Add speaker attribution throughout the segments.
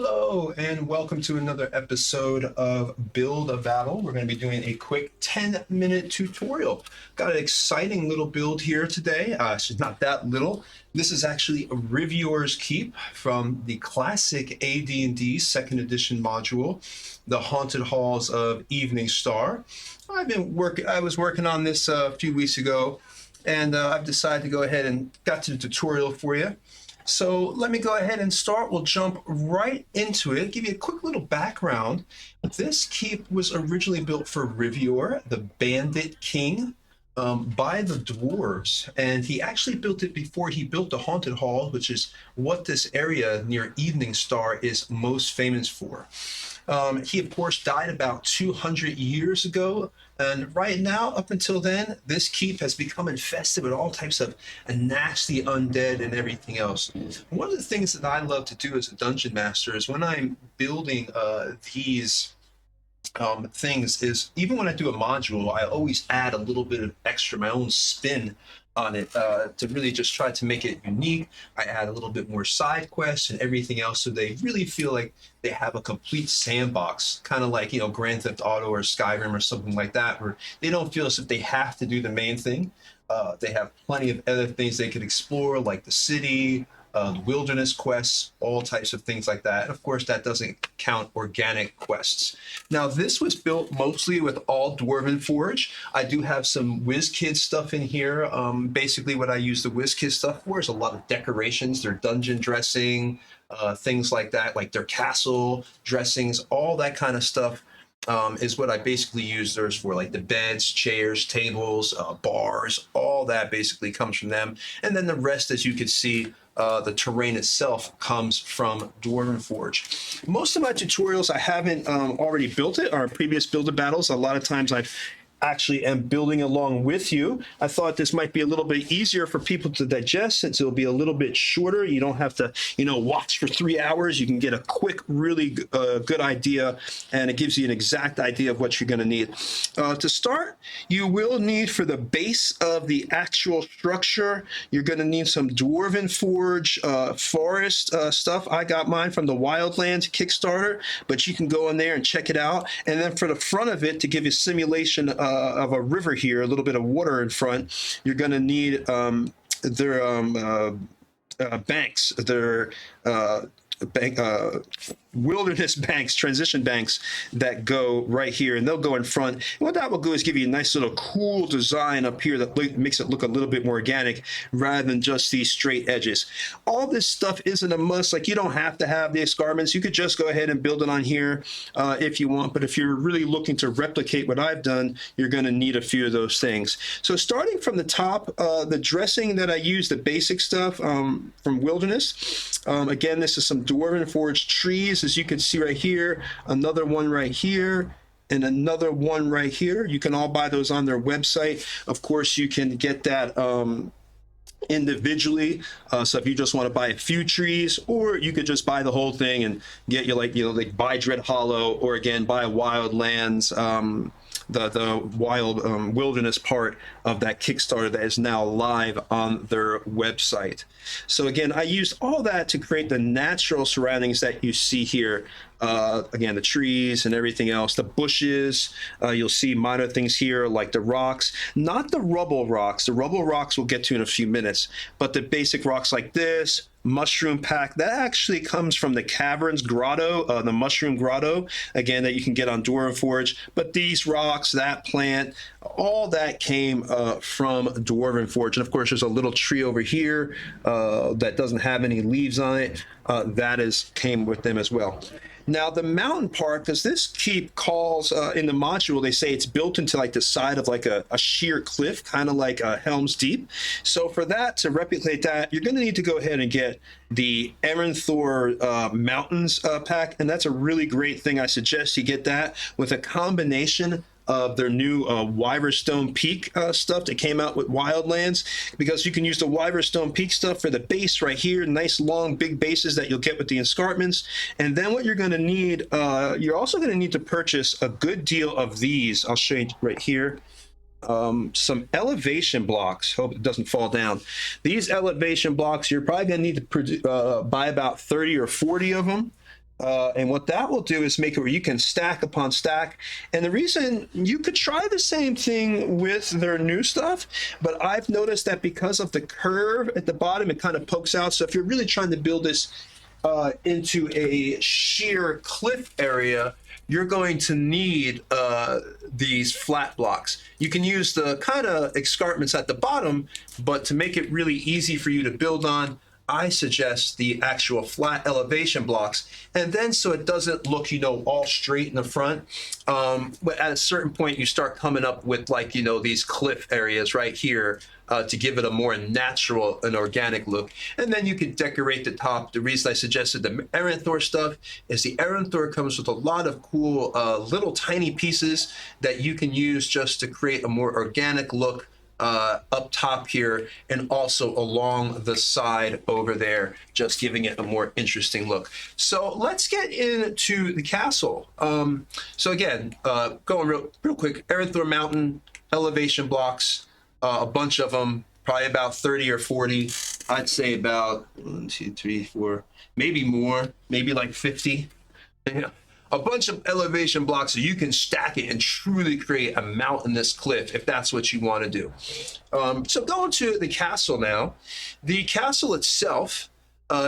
Speaker 1: Hello and welcome to another episode of Build a Battle. We're going to be doing a quick 10-minute tutorial. Got an exciting little build here today. It's not that little. This is actually a Riviors Keep from the classic AD&D second edition module, the Haunted Halls of Evening Star. I was working on this a few weeks ago, and I've decided to go ahead and got to the tutorial for you. So let me go ahead and start. We'll jump right into it. Give you a quick little background. This keep was originally built for Rivior, the bandit king, by the dwarves. And he actually built it before he built the Haunted Hall, which is what this area near Evening Star is most famous for. He, of course, died about 200 years ago. And right now, up until then, this keep has become infested with all types of nasty undead and everything else. One of the things that I love to do as a dungeon master is when I'm building these things is, even when I do a module, I always add a little bit of extra, my own spin on it to really just try to make it unique. I add a little bit more side quests and everything else so they really feel like they have a complete sandbox, kind of like, you know, Grand Theft Auto or Skyrim or something like that, where they don't feel as if they have to do the main thing. They have plenty of other things they could explore, like the city, wilderness quests, all types of things like that. And of course, that doesn't count organic quests. Now, this was built mostly with all Dwarven Forge. I do have some WizKid stuff in here. Basically, what I use the WizKid stuff for is a lot of decorations, their dungeon dressing, things like that, like their castle dressings, all that kind of stuff. Is what I basically use theirs for, like the beds, chairs, tables, bars, all that basically comes from them. And then the rest, as you can see, the terrain itself comes from Dwarven Forge. Most of my tutorials, I haven't already built it, or previous builder battles. A lot of times I've actually am building along with you. I thought this might be a little bit easier for people to digest since it'll be a little bit shorter. You don't have to, watch for 3 hours. You can get a quick, really good idea, and it gives you an exact idea of what you're going to need. To start, you will need, for the base of the actual structure, you're going to need some Dwarven Forge forest stuff. I got mine from the Wildlands Kickstarter, but you can go in there and check it out. And then for the front of it, to give you a simulation of a river here, a little bit of water in front, you're going to need their banks, their wilderness banks, transition banks that go right here, and they'll go in front. And what that will do is give you a nice little cool design up here that makes it look a little bit more organic rather than just these straight edges. All this stuff isn't a must. Like, you don't have to have the escarpments. You could just go ahead and build it on here if you want. But if you're really looking to replicate what I've done, you're going to need a few of those things. So starting from the top, the dressing that I use, the basic stuff from Wilderness. Again, this is some Dwarven Forge trees, as you can see right here, another one right here, and another one right here. You can all buy those on their website. Of course, you can get that individually. So if you just want to buy a few trees, or you could just buy the whole thing and get you like buy Dread Hollow, or again, buy Wildlands, the wild wilderness part of that Kickstarter that is now live on their website. So again, I used all that to create the natural surroundings that you see here. Again, the trees and everything else, the bushes, you'll see minor things here like the rocks, not the rubble rocks. The rubble rocks we'll get to in a few minutes, but the basic rocks like this, mushroom pack, that actually comes from the caverns grotto, the mushroom grotto, again, that you can get on Dwarven Forge. But these rocks, that plant, all that came from Dwarven Forge. And of course, there's a little tree over here that doesn't have any leaves on it. That came with them as well. Now, the mountain part, because this keep calls in the module, they say it's built into like the side of like a sheer cliff, kind of like Helm's Deep. So for that, to replicate that, you're going to need to go ahead and get the Erenthor Mountains pack, and that's a really great thing. I suggest you get that with a combination of their new Wyverstone Peak stuff that came out with Wildlands, because you can use the Wyverstone Peak stuff for the base right here, nice long big bases that you'll get with the escarpments. And then what you're going to need, you're also going to need to purchase a good deal of these. I'll show you right here. Some elevation blocks. Hope it doesn't fall down. These elevation blocks, you're probably going to need to buy about 30 or 40 of them. And what that will do is make it where you can stack upon stack. And the reason you could try the same thing with their new stuff, but I've noticed that because of the curve at the bottom, it kind of pokes out. So if you're really trying to build this into a sheer cliff area, you're going to need these flat blocks. You can use the kind of escarpments at the bottom, but to make it really easy for you to build on, I suggest the actual flat elevation blocks. And then so it doesn't look, all straight in the front. But at a certain point, you start coming up with these cliff areas right here to give it a more natural and organic look. And then you can decorate the top. The reason I suggested the Erenthor stuff is the Erenthor comes with a lot of cool little tiny pieces that you can use just to create a more organic look up top here, and also along the side over there, just giving it a more interesting look. So let's get into the castle. So again, going real quick, Erenthor Mountain, elevation blocks, a bunch of them, probably about 30 or 40. I'd say about 1, 2, 3, 4, maybe more, maybe like 50. Yeah. A bunch of elevation blocks so you can stack it and truly create a mountainous cliff if that's what you want to do. So going to the castle now. The castle itself,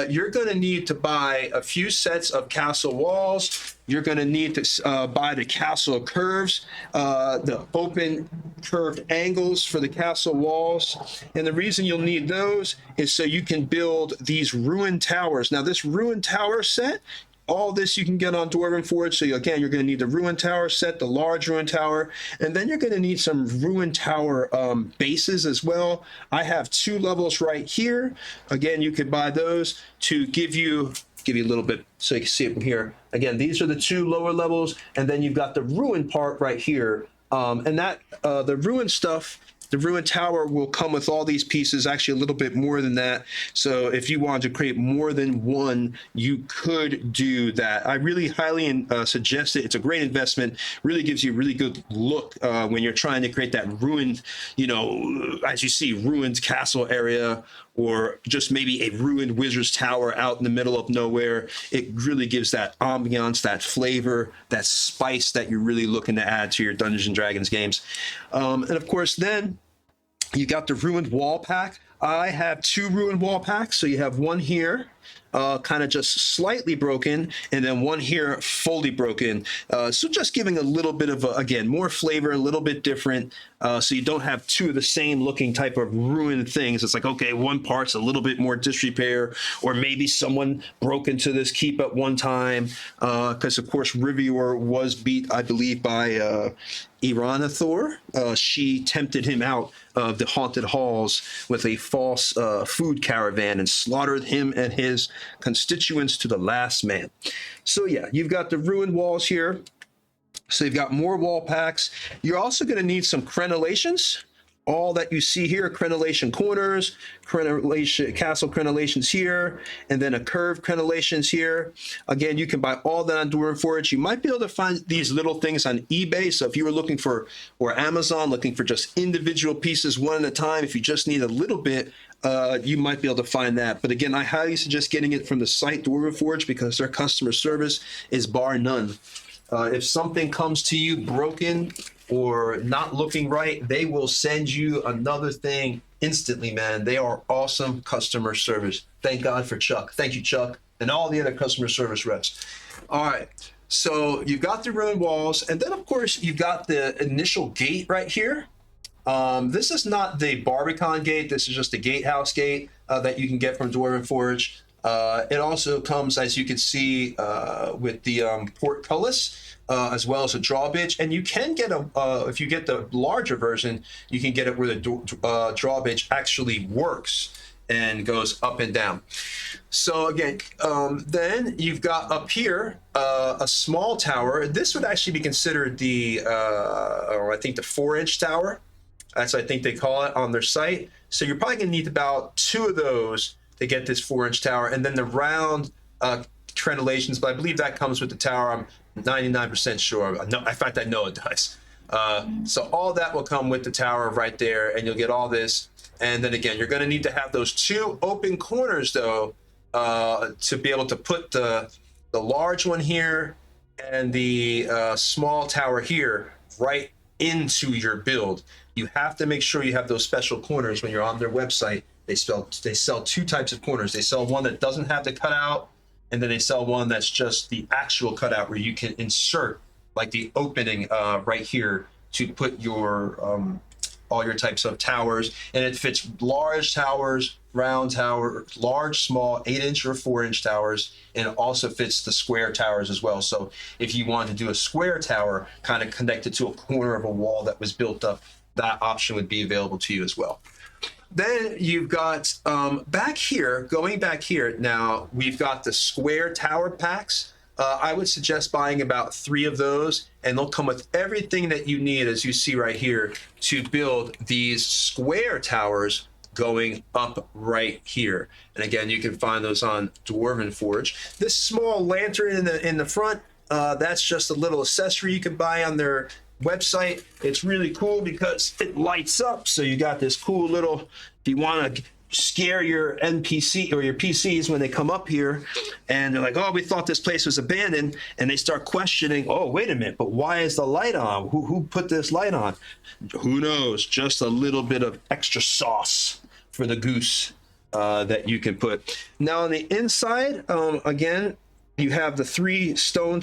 Speaker 1: you're going to need to buy a few sets of castle walls. You're going to need to buy the castle curves, the open curved angles for the castle walls. And the reason you'll need those is so you can build these ruined towers. Now this ruined tower set, all this you can get on Dwarven Forge. So again, you're going to need the ruined tower set, the large ruined tower, and then you're going to need some ruined tower bases as well. I have 2 levels right here. Again, you could buy those to give you a little bit so you can see it from here. Again, these are the 2 lower levels, and then you've got the ruined part right here. And that the ruined stuff, the ruined tower will come with all these pieces, actually a little bit more than that. So if you wanted to create more than one, you could do that. I really highly suggest it. It's a great investment. Really gives you a really good look when you're trying to create that ruined, as you see, ruined castle area, or just maybe a ruined wizard's tower out in the middle of nowhere. It really gives that ambiance, that flavor, that spice that you're really looking to add to your Dungeons and Dragons games. And of course, then you got the ruined wall pack. I have 2 ruined wall packs. So you have one here, kind of just slightly broken, and then one here fully broken. So just giving a little bit of, again, more flavor, a little bit different. So you don't have 2 of the same looking type of ruined things. It's like, okay, one part's a little bit more disrepair, or maybe someone broke into this keep at one time. Because of course, Rivior was beat, I believe, by Iranithor. She tempted him out of the Haunted Halls with a false food caravan and slaughtered him and his constituents to the last man. So yeah, you've got the ruined walls here. So you've got more wall packs. You're also going to need some crenellations. All that you see here, crenellation corners, castle crenellations here, and then a curved crenellations here. Again, you can buy all that on Dwarven Forge. You might be able to find these little things on eBay. So if you were looking for, or Amazon, looking for just individual pieces one at a time, if you just need a little bit, you might be able to find that. But again, I highly suggest getting it from the site Dwarven Forge because their customer service is bar none. If something comes to you broken or not looking right, they will send you another thing instantly, man. They are awesome customer service. Thank God for Chuck. Thank you, Chuck, and all the other customer service reps. All right, so you've got the ruined walls, and then of course you've got the initial gate right here. This is not the Barbican gate. This is just the gatehouse gate that you can get from Dwarven Forge. It also comes, as you can see, with the portcullis, as well as a drawbridge. And you can get if you get the larger version, you can get it where the drawbridge actually works and goes up and down. So again, then you've got up here a small tower. This would actually be considered the, I think the 4-inch tower. That's, I think they call it on their site. So you're probably gonna need about 2 of those to get this 4-inch tower, and then the round crenellations, but I believe that comes with the tower. I'm 99% sure. In fact, I know it does. So all that will come with the tower right there, and you'll get all this. And then again, you're going to need to have those 2 open corners, though, to be able to put the the large one here and the small tower here right into your build. You have to make sure you have those special corners when you're on their website. They sell two types of corners. They sell one that doesn't have the cutout, and then they sell one that's just the actual cutout where you can insert like the opening right here to put your all your types of towers, and it fits large towers, round tower, large, small, 8-inch or 4-inch towers, and it also fits the square towers as well. So if you want to do a square tower kind of connected to a corner of a wall that was built up, that option would be available to you as well. Then you've got back here, going back here, now we've got the square tower packs. I would suggest buying about 3 of those, and they'll come with everything that you need, as you see right here, to build these square towers going up right here. And again, you can find those on Dwarven Forge. This small lantern in the front, that's just a little accessory you can buy on their website. It's really cool because it lights up. So you got this cool little, if you want to scare your NPC or your PCs when they come up here and they're like, oh, we thought this place was abandoned, and they start questioning, oh, wait a minute, but why is the light on? Who put this light on? Who knows? Just a little bit of extra sauce for the goose that you can put. Now on the inside, again, you have the 3 stone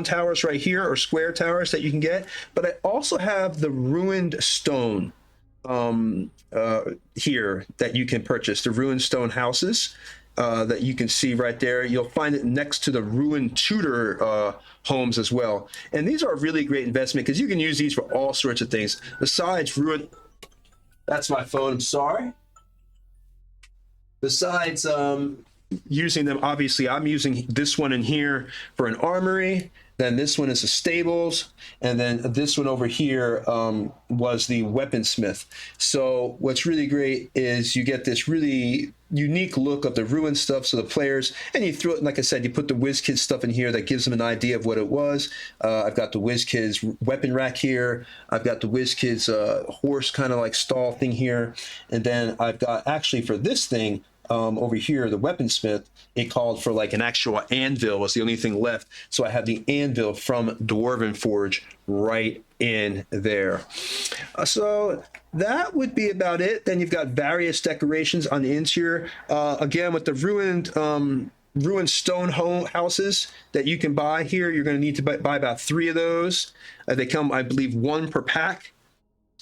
Speaker 1: towers right here, or square towers that you can get, but I also have the ruined stone here that you can purchase, the ruined stone houses that you can see right there. You'll find it next to the ruined Tudor homes as well. And these are a really great investment because you can use these for all sorts of things. Besides ruined, that's my phone, I'm sorry. Besides using them, obviously I'm using this one in here for an armory, then this one is the stables, and then this one over here was the weaponsmith. So what's really great is you get this really unique look of the ruined stuff, so the players, and you throw it, like I said, you put the WizKids stuff in here that gives them an idea of what it was. I've got the WizKids weapon rack here. I've got the WizKids horse kind of like stall thing here. And then I've got, actually for this thing, over here, the weaponsmith, it called for like an actual anvil was the only thing left. So I have the anvil from Dwarven Forge right in there. So that would be about it. Then you've got various decorations on the interior. Again, with the ruined stone houses that you can buy here, you're going to need to buy about 3 of those. They come, I believe, 1 per pack.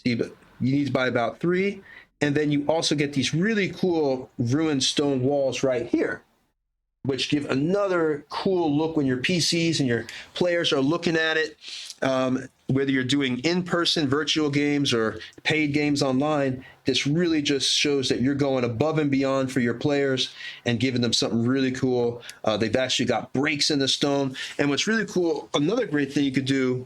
Speaker 1: See, but you need to buy about 3. And then you also get these really cool ruined stone walls right here, which give another cool look when your PCs and your players are looking at it. Whether you're doing in-person virtual games or paid games online, this really just shows that you're going above and beyond for your players and giving them something really cool. They've actually got breaks in the stone. And what's really cool, another great thing you could do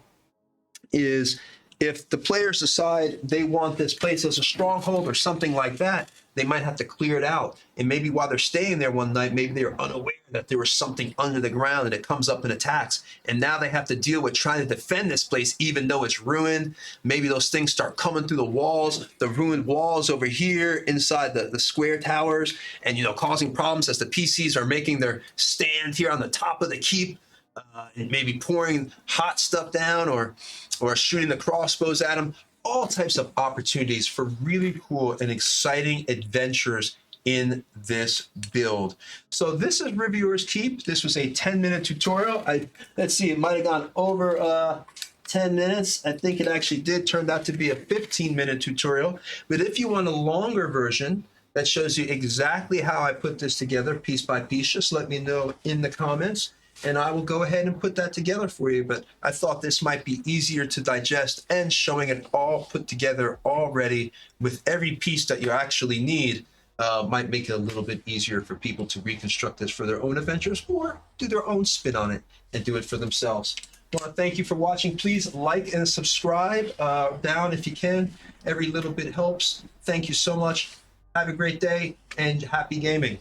Speaker 1: is, if the players decide they want this place as a stronghold or something like that, they might have to clear it out. And maybe while they're staying there one night, maybe they're unaware that there was something under the ground and it comes up and attacks. And now they have to deal with trying to defend this place, even though it's ruined. Maybe those things start coming through the walls, the ruined walls over here inside the square towers, and, you know, causing problems as the PCs are making their stand here on the top of the keep. And maybe pouring hot stuff down or shooting the crossbows at them. All types of opportunities for really cool and exciting adventures in this build. So this is Riviors Keep. This was a 10-minute tutorial. Let's see, it might have gone over 10 minutes. I think it actually did turn out to be a 15-minute tutorial. But if you want a longer version that shows you exactly how I put this together piece by piece, just let me know in the comments, and I will go ahead and put that together for you. But I thought this might be easier to digest, and showing it all put together already with every piece that you actually need might make it a little bit easier for people to reconstruct this for their own adventures or do their own spin on it and do it for themselves. I want to thank you for watching. Please like and subscribe down if you can. Every little bit helps. Thank you so much. Have a great day and happy gaming.